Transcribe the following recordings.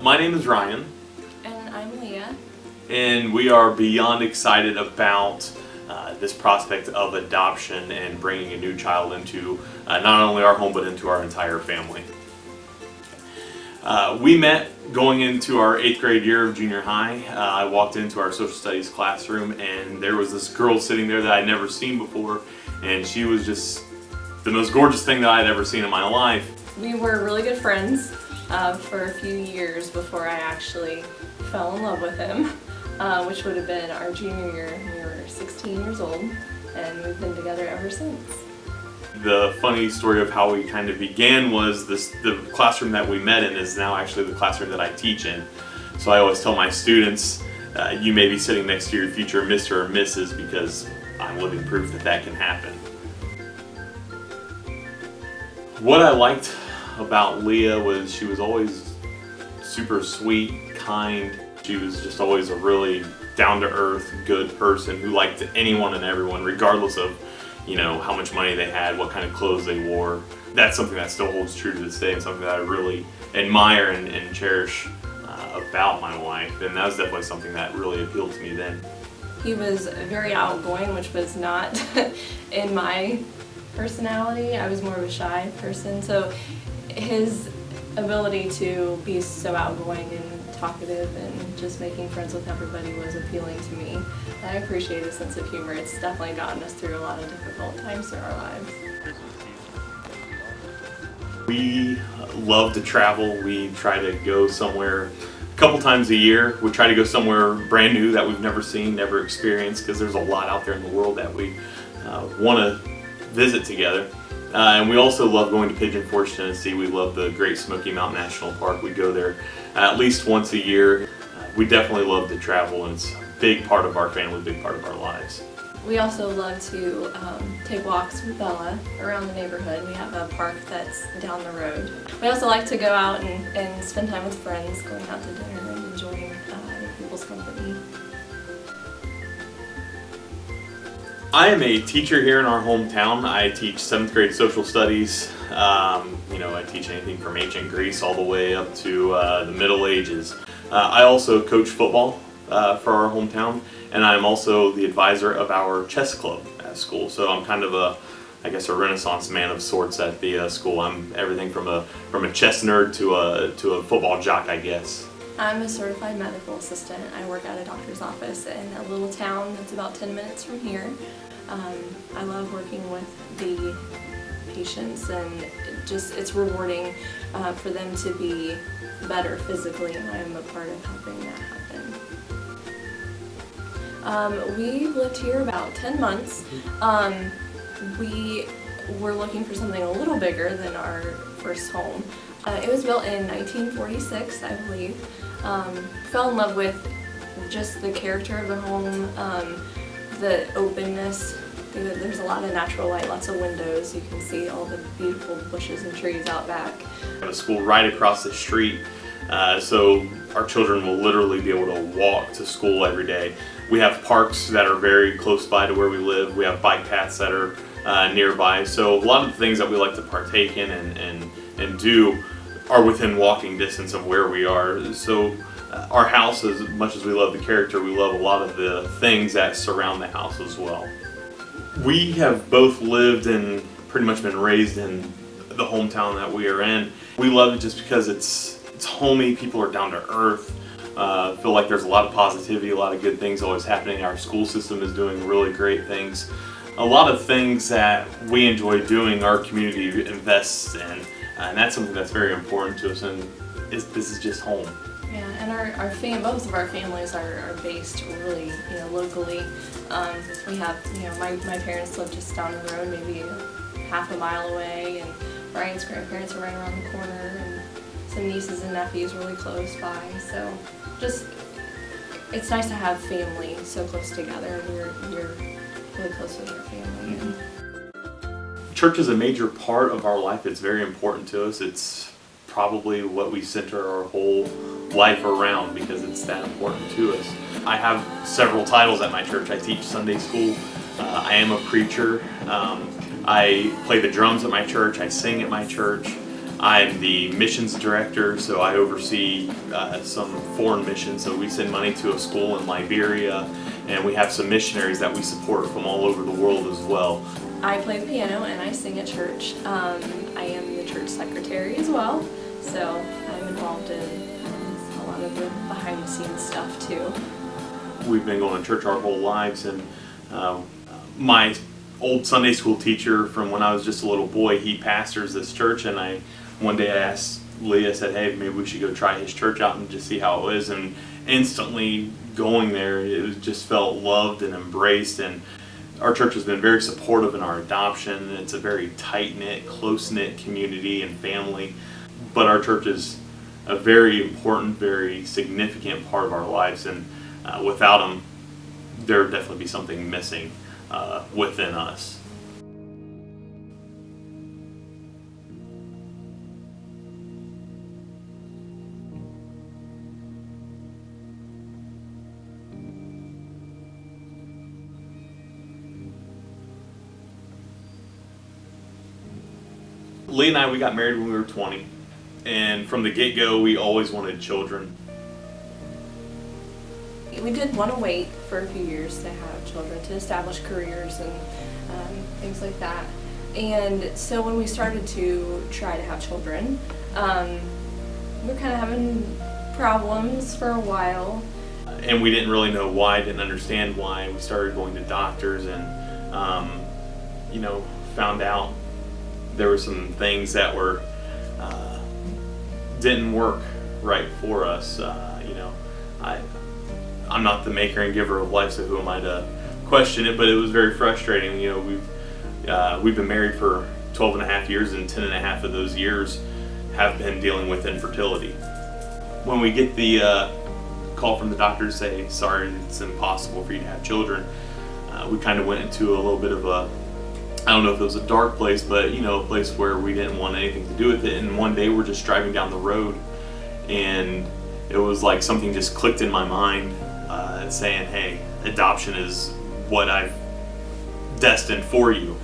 My name is Ryan. And I'm Leah. And we are beyond excited about this prospect of adoption and bringing a new child into not only our home but into our entire family. We met going into our 8th grade year of junior high. I walked into our social studies classroom and there was this girl sitting there that I'd never seen before, and she was just the most gorgeous thing that I'd ever seen in my life. We were really good friends for a few years before I actually fell in love with him, which would have been our junior year. We were 16 years old, and we've been together ever since. The funny story of how we kind of began was the classroom that we met in is now actually the classroom that I teach in. So I always tell my students, you may be sitting next to your future Mr. or Mrs. because I'm living proof that that can happen. What I liked about Leah was she was always super sweet, kind. She was just always a really down-to-earth, good person who liked anyone and everyone, regardless of, you know, how much money they had, what kind of clothes they wore. That's something that still holds true to this day and something that I really admire and cherish about my wife, and that was definitely something that really appealed to me then. He was very outgoing, which was not in my personality. I was more of a shy person, so his ability to be so outgoing and talkative and just making friends with everybody was appealing to me. I appreciate his sense of humor. It's definitely gotten us through a lot of difficult times in our lives. We love to travel. We try to go somewhere a couple times a year. We try to go somewhere brand new that we've never seen, never experienced, because there's a lot out there in the world that we want to visit together. And we also love going to Pigeon Forge, Tennessee. We love the Great Smoky Mountain National Park. We go there at least once a year. We definitely love to travel, and it's a big part of our family, big part of our lives. We also love to take walks with Bella around the neighborhood. We have a park that's down the road. We also like to go out and spend time with friends, going out to dinner and enjoying other people's company. I am a teacher here in our hometown. I teach 7th grade social studies. You know, I teach anything from ancient Greece all the way up to the Middle Ages. I also coach football for our hometown, and I'm also the advisor of our chess club at school. So I'm kind of I guess a renaissance man of sorts at the school. I'm everything from a chess nerd to a football jock, I guess. I'm a certified medical assistant. I work at a doctor's office in a little town that's about 10 minutes from here. I love working with the patients, and it's rewarding for them to be better physically, and I'm a part of helping that happen. We've lived here about 10 months. We were looking for something a little bigger than our first home. It was built in 1946, I believe. Fell in love with just the character of the home, the openness. There's a lot of natural light, lots of windows. You can see all the beautiful bushes and trees out back. We have a school right across the street, so our children will literally be able to walk to school every day. We have parks that are very close by to where we live. We have bike paths that are nearby. So a lot of the things that we like to partake in and do are within walking distance of where we are. So our house, as much as we love the character, we love a lot of the things that surround the house as well. We have both lived and pretty much been raised in the hometown that we are in. We love it just because it's homey, people are down to earth. Feel like there's a lot of positivity, a lot of good things always happening. Our school system is doing really great things. A lot of things that we enjoy doing, our community invests in, and that's something that's very important to us, and this is just home. Yeah, and both of our families are based really, locally. We have, my parents live just down the road, maybe half a mile away, and Ryan's grandparents are right around the corner, and some nieces and nephews really close by. So it's nice to have family so close together, and you're really close with your family. Mm-hmm. Church is a major part of our life. It's very important to us. It's probably what we center our whole life around because it's that important to us. I have several titles at my church. I teach Sunday school. I am a preacher. I play the drums at my church. I sing at my church. I'm the missions director, so I oversee some foreign missions. So we send money to a school in Liberia, and we have some missionaries that we support from all over the world as well. I play the piano and I sing at church. I am the church secretary as well, so I'm involved in a lot of the behind the scenes stuff too. We've been going to church our whole lives, and my old Sunday school teacher from when I was just a little boy, he pastors this church, and one day I asked Leah, I said, hey, maybe we should go try his church out and just see how it was, and instantly going there, it just felt loved and embraced. And our church has been very supportive in our adoption. It's a very tight-knit, close-knit community and family, but our church is a very important, very significant part of our lives, and without them, there would definitely be something missing within us. Lee and I, we got married when we were 20, and from the get-go, we always wanted children. We did want to wait for a few years to have children, to establish careers and things like that. And so when we started to try to have children, we were kind of having problems for a while. And we didn't really know why, didn't understand why. We started going to doctors and, you know, found out there were some things that were didn't work right for us. You know, I'm not the maker and giver of life, so who am I to question it? But it was very frustrating. You know, we've been married for 12 and a half years, and 10 and a half of those years have been dealing with infertility. When we get the call from the doctor to say, sorry, it's impossible for you to have children, we kind of went into a little bit of a, I don't know if it was a dark place, but, you know, a place where we didn't want anything to do with it. And one day we're just driving down the road, and it was like something just clicked in my mind, saying, hey, adoption is what I've destined for you.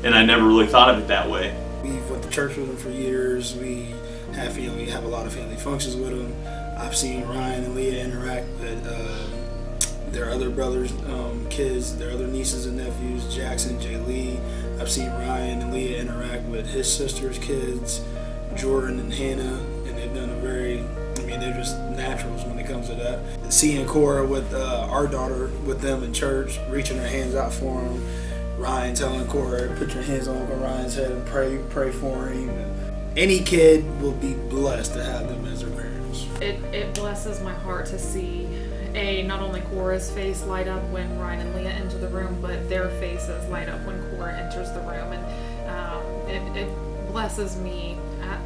And I never really thought of it that way. We've went to church with them for years. We have a lot of family functions with them. I've seen Ryan and Leah interact with their other brothers' kids, their other nieces and nephews, Jackson, Jay Lee. I've seen Ryan and Leah interact with his sister's kids, Jordan and Hannah, and they've done they're just naturals when it comes to that. Seeing Cora with our daughter with them in church, reaching her hands out for him, Ryan telling Cora, put your hands on Uncle Ryan's head and pray for him. Any kid will be blessed to have them as their parents. It blesses my heart to see not only Cora's face light up when Ryan and Leah enter the room, but their faces light up when Cora enters the room. And it blesses me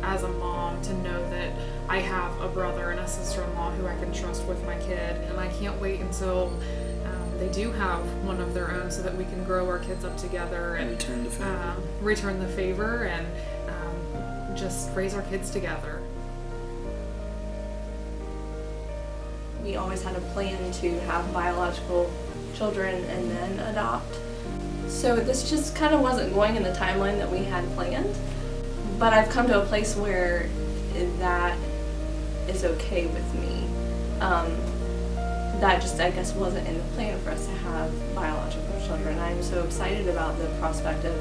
as a mom to know that I have a brother and a sister-in-law who I can trust with my kid. And I can't wait until they do have one of their own, so that we can grow our kids up together and return the favor and just raise our kids together. We always had a plan to have biological children and then adopt. So this just kind of wasn't going in the timeline that we had planned. But I've come to a place where that is okay with me. That just, I guess, wasn't in the plan for us to have biological children. I'm so excited about the prospect of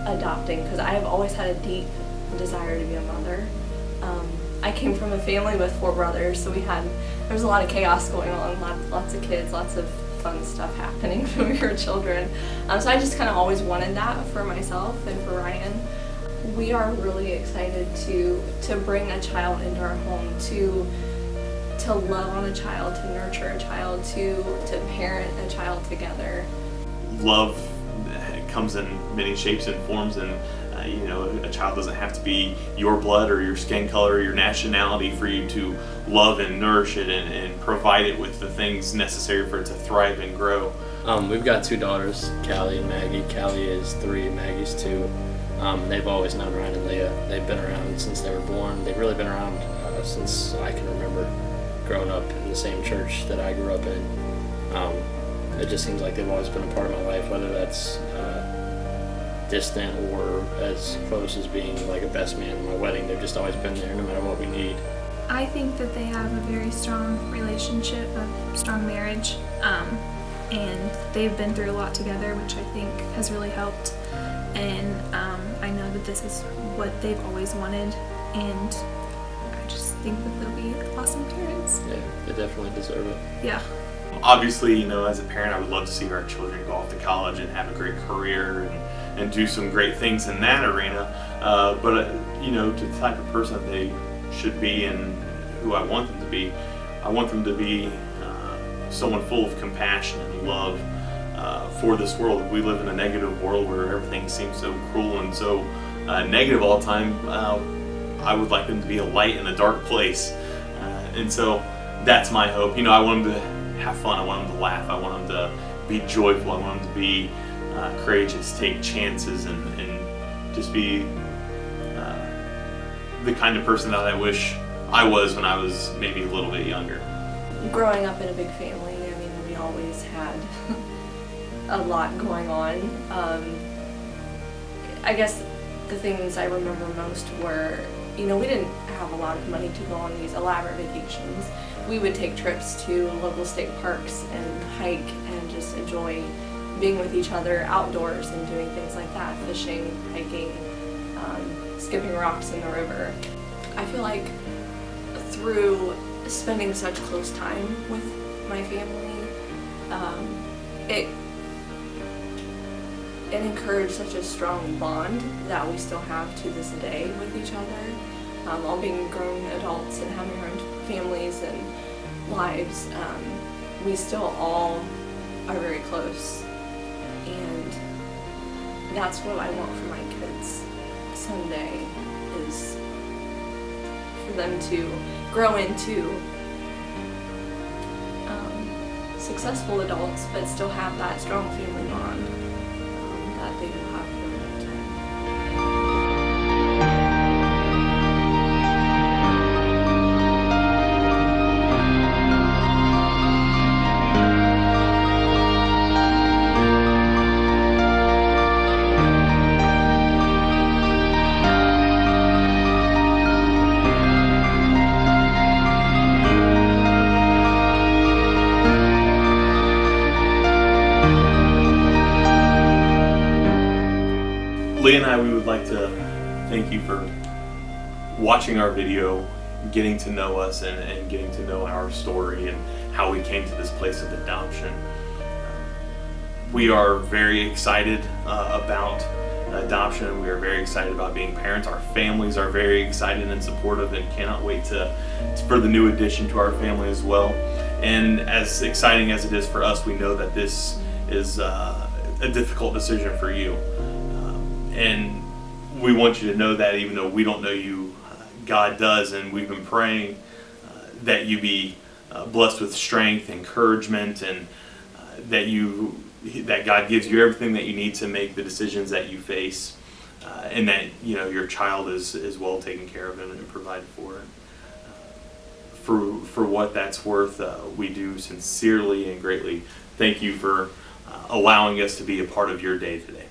adopting, because I have always had a deep desire to be a mother. I came from a family with 4 brothers, so there was a lot of chaos going on, lots of kids, lots of fun stuff happening when we were children. So I just kind of always wanted that for myself and for Ryan. We are really excited to bring a child into our home, to love on a child, to nurture a child, to parent a child together. Love comes in many shapes and forms, and you know, a child doesn't have to be your blood or your skin color or your nationality for you to love and nourish it and provide it with the things necessary for it to thrive and grow. We've got 2 daughters, Callie and Maggie. Callie is 3, Maggie's 2. They've always known Ryan and Leah. They've been around since they were born. They've really been around since I can remember, growing up in the same church that I grew up in. It just seems like they've always been a part of my life, whether that's distant or as close as being like a best man in my wedding. They've just always been there no matter what we need. I think that they have a very strong relationship, a strong marriage, and they've been through a lot together, which I think has really helped. And I know that this is what they've always wanted, and I just think that they'll be awesome parents. Yeah, they definitely deserve it. Yeah. Obviously, you know, as a parent, I would love to see our children go off to college and have a great career and do some great things in that arena. But you know, to the type of person that they should be and who I want them to be, I want them to be someone full of compassion and love for this world. We live in a negative world where everything seems so cruel and so negative all the time. I would like them to be a light in a dark place, and so that's my hope. You know, I want them to have fun. I want them to laugh. I want them to be joyful. I want them to be courageous, take chances, and just be the kind of person that I wish I was when I was maybe a little bit younger. Growing up in a big family, I mean, we always had a lot going on. I guess the things I remember most were, you know, we didn't have a lot of money to go on these elaborate vacations. We would take trips to local state parks and hike and just enjoy being with each other outdoors and doing things like that, fishing, hiking, skipping rocks in the river. I feel like through spending such close time with my family, it encouraged such a strong bond that we still have to this day with each other. All being grown adults and having our own families and lives, we still all are very close, and that's what I want for my kids someday, is for them to grow into successful adults but still have that strong family bond that they will have for a long time. Leah and I, we would like to thank you for watching our video, getting to know us and getting to know our story and how we came to this place of adoption. We are very excited about adoption. We are very excited about being parents. Our families are very excited and supportive and cannot wait for the new addition to our family as well. And as exciting as it is for us, we know that this is a difficult decision for you. And we want you to know that even though we don't know you, God does, and we've been praying that you be blessed with strength, encouragement, and that God gives you everything that you need to make the decisions that you face, and that your child is well taken care of and provided for. For what that's worth, we do sincerely and greatly thank you for allowing us to be a part of your day today.